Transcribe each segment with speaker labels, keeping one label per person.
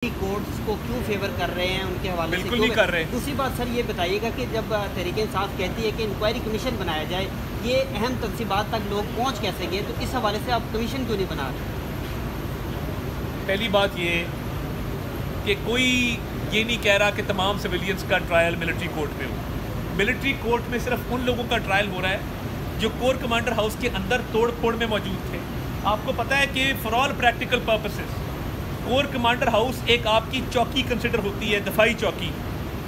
Speaker 1: Courts को क्यों favour कर रहे हैं उनके हवाले से?
Speaker 2: बिल्कुल नहीं कर रहे।
Speaker 1: दूसरी बात सर ये बताइएगा कि जब तहरीक-ए-इंसाफ कहती है कि इंक्वायरी कमीशन बनाया जाए, ये अहम तफसीलात तक लोग पहुंच कैसे गए, तो इस हवाले से आप कमीशन क्यों नहीं बना रहे?
Speaker 2: पहली बात ये कि कोई ये नहीं कह रहा कि तमाम सिविलियंस का ट्रायल मिलिट्री कोर्ट में हो। मिलिट्री कोर्ट में सिर्फ उन लोगों का ट्रायल हो रहा है जो कोर कमांडर हाउस के अंदर तोड़ फोड़ में मौजूद थे। आपको पता है कि for all practical purposes core commander house एक आपकी चौकी कंसिडर होती है, दफाई चौकी,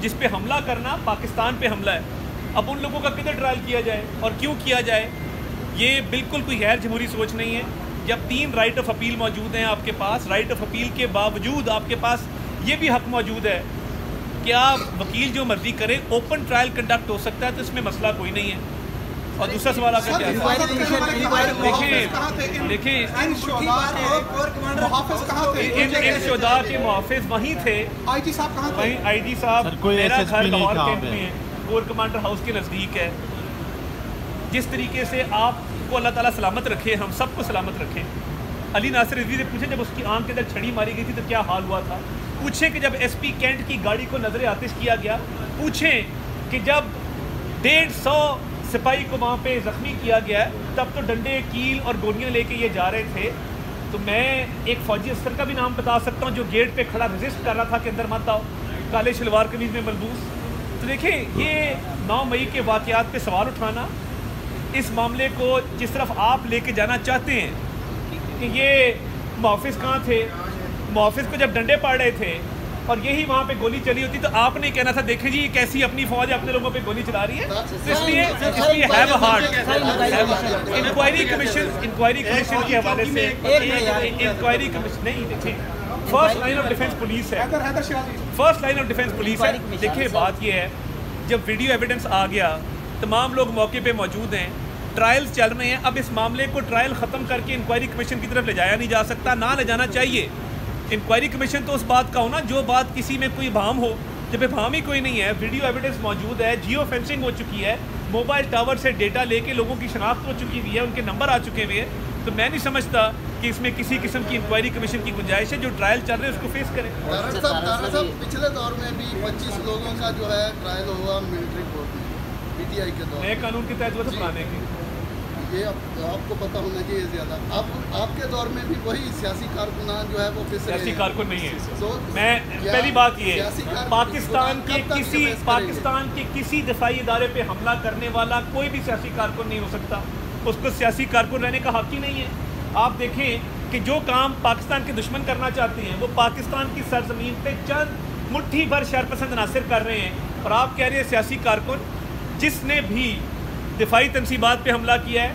Speaker 2: जिस पे हमला करना पाकिस्तान पे हमला है। अब उन लोगों का किधर ट्रायल किया जाए और क्यों किया जाए, ये बिल्कुल कोई गैर जमहूरी सोच नहीं है। जब 3 राइट ऑफ अपील मौजूद हैं आपके पास, राइट ऑफ अपील के बावजूद आपके पास ये भी हक मौजूद है कि आप वकील जो मर्जी करें, ओपन ट्रायल कंडक्ट हो सकता है, तो इसमें मसला कोई नहीं है। और दूसरा सवाल आपका क्या है? देखिए इन शुदा के मुहाफिज वहीं थे।
Speaker 3: आईजी साहब कहाँ थे?
Speaker 2: वहीं आईजी साहब मेरा घर लाहौर कैंट में है, कोर कमांडर हाउस के नज़दीक है। जिस तरीके से आपको अल्लाह ताला सलामत रखे, हम सबको सलामत रखें। अली नासिर रिजवी से पूछे जब उसकी आंख के अंदर छड़ी मारी गई थी तो क्या हाल हुआ था। पूछें कि जब एसपी कैंट की गाड़ी को नजर आतिश किया गया, पूछें कि जब 150 सिपाही को वहाँ पे ज़ख्मी किया गया तब तो डंडे कील और गोलियाँ लेके ये जा रहे थे। तो मैं एक फ़ौजी अफसर का भी नाम बता सकता हूँ जो गेट पे खड़ा रेजिस्ट कर रहा था कि अंदर मत आओ, काले शलवार कमीज़ में मलबूस। तो देखें, ये 9 मई के वाक़यात पे सवाल उठाना, इस मामले को जिस तरफ आप लेके जाना चाहते हैं कि ये मुहाफिज कहाँ थे, मुहाफिज को जब डंडे पड़ रहे थे और यही वहाँ पे गोली चली होती तो आपने कहना था देखें जी कैसी अपनी फौज अपने लोगों पे गोली चला रही है। तो इसलिए have a heart. Inquiry commission के हवाले से इंक्वायरी कमीशन नहीं, देखें first line of defence police है, first line of defence police है। देखिए बात ये है, जब वीडियो एविडेंस आ गया, तमाम लोग मौके पे मौजूद हैं, ट्रायल्स चल रहे हैं। अब इस मामले को ट्रायल ख़त्म करके इंक्वायरी कमीशन की तरफ ले जाया नहीं जा सकता, ना ले जाना चाहिए। इंक्वायरी कमीशन तो उस बात का हो ना जो बात किसी में कोई भाम हो, जब भाम ही कोई नहीं है, वीडियो एविडेंस मौजूद है, जियो फेंसिंग हो चुकी है, मोबाइल टावर से डेटा लेके लोगों की शनाख्त हो चुकी हुई है, उनके नंबर आ चुके हुए हैं, तो मैं नहीं समझता कि इसमें किसी किस्म की इंक्वायरी कमीशन की गुंजाइश है। जो ट्रायल चल रहे हैं उसको फेस करें।
Speaker 3: पिछले दौर में भी 25 लोगों का जो है ट्रायल हुआ मिलिट्री कोर्ट में, पीटीआई के दौर
Speaker 2: नए कानून के तहत वह पुराने के,
Speaker 3: ये आपको पता होना चाहिए ज़्यादा। आपके दौर में भी वही सियासी कारकुनान जो है वो
Speaker 2: सियासी कारकुन नहीं है।
Speaker 3: तो
Speaker 2: मैं पहली बात ये, पाकिस्तान के किसी दफाई इदारे पे हमला करने वाला कोई भी सियासी कारकुन नहीं हो सकता, उसको सियासी कारकुन रहने का हक ही नहीं है। आप देखें कि जो काम पाकिस्तान के दुश्मन करना चाहते हैं वो पाकिस्तान की सरजमीन पे चंद मुट्ठी भर शरपसंद नासिर कर रहे हैं, और आप कह रहे हैं सियासी कारकुन। जिसने भी दिफाई तनसीबात पे हमला किया है,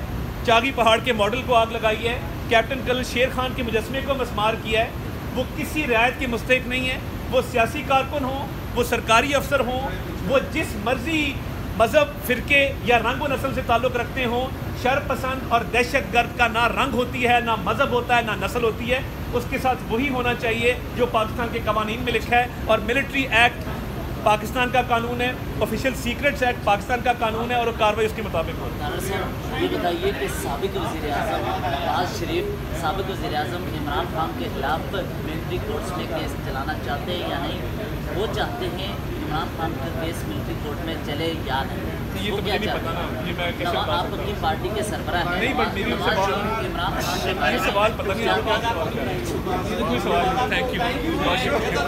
Speaker 2: चागी पहाड़ के मॉडल को आग लगाई है, कैप्टन कर्नल शेर खान के मुजस्मे को मस्मार किया है, वो किसी रियायत के मुस्तहिक नहीं है। वो सियासी कारकुन हो, वो सरकारी अफसर हो, वो जिस मर्जी मज़हब, फ़िरके या रंग व नस्ल से ताल्लुक़ रखते हों, शरपसंद और दहशत गर्द का ना रंग होती है, ना मज़हब होता है, ना नस्ल होती है। उसके साथ वही होना चाहिए जो पाकिस्तान के कवानीन में लिखा है। और मिलिट्री एक्ट पाकिस्तान का कानून है, ऑफिशियल सीक्रेट्स एक्ट पाकिस्तान का कानून है, और कार्रवाई उसके मुताबिक हो।
Speaker 4: ये बताइए कि साबिक वज़ीर-ए-आज़म नवाज शरीफ साबिक वज़ीर-ए-आज़म इमरान खान के खिलाफ मिलिट्री कोर्ट्स में केस चलाना चाहते हैं या नहीं? वो चाहते हैं इमरान खान का केस मिलिट्री कोर्ट में चले या नहीं?
Speaker 2: ये तो मुझे नहीं पता ना, ये मैं कैसे बता सकता हूं?
Speaker 4: आप अपनी पार्टी के सरबराह हैं,
Speaker 2: नहीं, बट मेरी उनसे
Speaker 4: इमरान खान के बारे में
Speaker 2: सवाल पता नहीं आपको, कोई सवाल नहीं। थैंक यू, बहुत शुक्रिया।